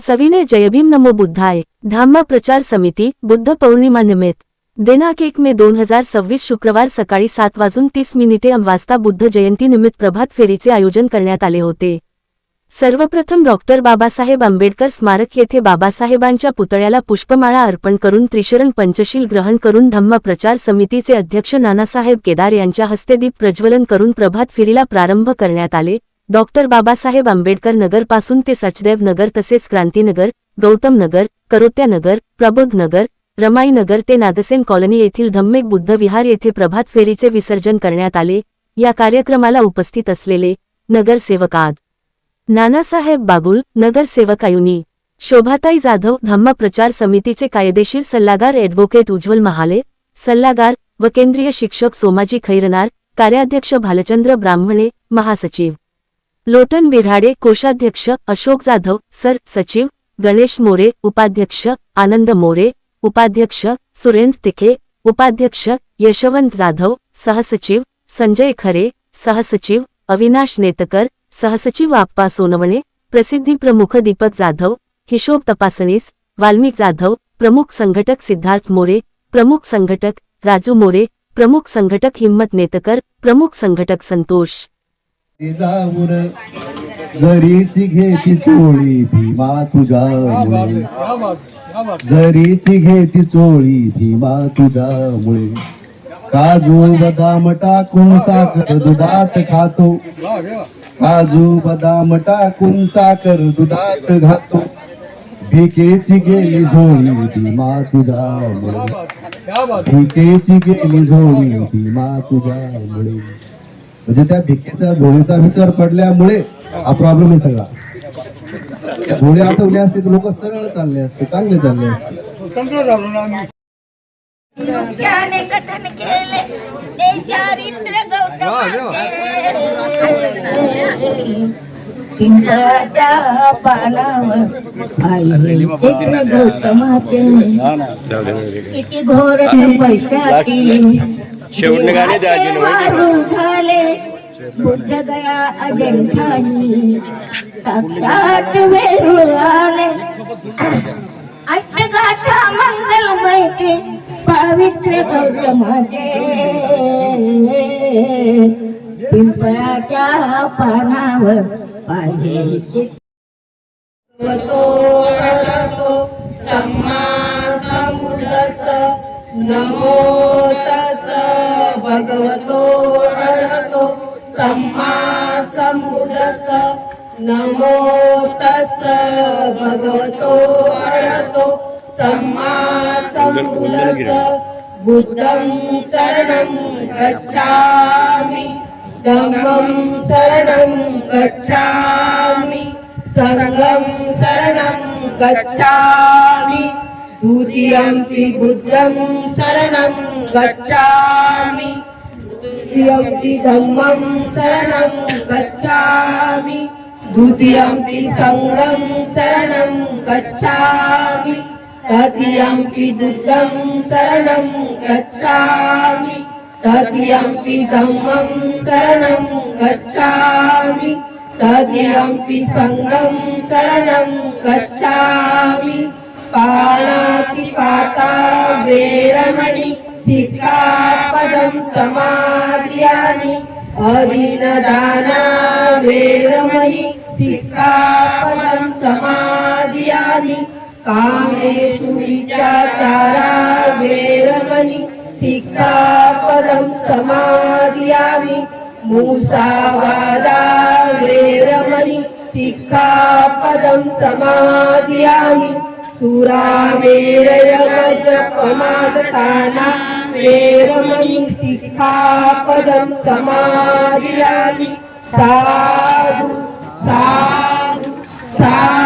सविनय जयभीम नमो बुद्धाय। धाम्मा प्रचार समिती बुद्ध पौर्णिमा निमित्त दिनांक 1 मे 2026 शुक्रवार सकाळी 7:30 वाजता बुद्ध जयंती निमित्त प्रभात फेरीचे आयोजन करण्यात आले होते। सर्वप्रथम डॉक्टर बाबासाहेब आंबेडकर स्मारक येथे बाबासाहेबांच्या पुतळ्याला पुष्पमाळा अर्पण करून त्रिशरण पंचशील ग्रहण करून धम्म प्रचार समितीचे अध्यक्ष नानासाहेब केदार यांच्या हस्ते दीप प्रज्वलन करून प्रभात फेरीला प्रारंभ करण्यात आले। डॉक्टर बाबासाहेब आंबेडकर नगर पासून ते सचदेव नगर तसेच क्रांतीनगर, गौतम नगर, करोत्या नगर, प्रबोध नगर, रमाई नगर ते नागसेन कॉलनी येथील धम्मेक बुद्ध विहार येथे प्रभात फेरीचे विसर्जन करण्यात आले। या कार्यक्रमाला उपस्थित असलेले नगरसेवक आद नानासाहेब बागुल, नगरसेवक आयुनी शोभाताई जाधव, धम्म प्रचार समितीचे कायदेशीर सल्लागार ॲडव्होकेट उज्ज्वल महाले, सल्लागार व केंद्रीय शिक्षक सोमाजी खैरनार, कार्याध्यक्ष भालचंद्र ब्राह्मणे, महासचिव लोटन बिराडे, कोषाध्यक्ष अशोक जाधव, सर सचिव गणेश मोरे, उपाध्यक्ष आनंद मोरे, उपाध्यक्ष सुरेंद्र तिखे, उपाध्यक्ष यशवंत जाधव, सहसचिव संजय खरे, सहसचिव अविनाश नेतकर, सहसचिव आप्पा सोनवणे, प्रसिद्धी प्रमुख दीपक जाधव, हिशोब तपासणीस वाल्मिक जाधव, प्रमुख संघटक सिद्धार्थ मोरे, प्रमुख संघटक राजू मोरे, प्रमुख संघटक हिम्मत नेतकर, प्रमुख संघटक संतोष जरीची घेती चोळी भीमा तुझ्यामुळे, जरीची घेती चोळी भीमा तुझ्यामुळे, काजू बदाम टाकून साखर दुधात खातो, काजू बदाम टाकून साखर दुधात घातो, भिकेची गेली झोळी भीमा तुझ्यामुळे, भिकेची गेली झोळी भीमा तुझ्यामुळे। म्हणजे त्या भिकेचा झोळीचा विसर पडल्यामुळे हा प्रॉब्लेम आहे सगळा। झोळी आठवले असते तर लोक सरळ चालले असते, चांगले चालले असते। कथन केले ते चारित्र पिंपळाच्या पानावर चित्र गौतमाचे, किती घोर पैशाची झाले बुद्ध गया अजंठाई, साक्षात वेरूळ आले अष्टगाथा मंगलमय ते पवित्र गौतमाचे, पिंपळाच्या पानावर पाहिजे सम्मा समुदस नमो तस भगवतो अरहतो सम्मा समुदस नमो तस भगवतो अरहतो सम्मा समुदस। बुद्धं शरणं गच्छामि, धम्मं शरणं गच्छामि, संघं शरणं गच्छामि, द्वितीयंपि बुद्धं शरणं गच्छामि, तृतीयंपि धम्मं शरणं गच्छामि, द्वितीयंपि संघं शरणं गच्छामि, तृतीयंपि बुद्धं शरणं गच्छामि, तृतीयंपि धम्मं शरणं गच्छामि, तृतीयंपि संघं शरणं गच्छामि। पाणाति पाता वेरमणि सिक्खापदं समादियामि, अदीनदाना वेरमणि सिक्खापदं समादियामि, कामेषु विचाचारा वेरमणि सिक्खापदं समादियामि, मुसावादा वेरमणि सिक्खापदं समादियामि, सुरामेरयमद्यपमादताना वेरमणि सिक्खापदं समादियामि। साधु साधु साधु।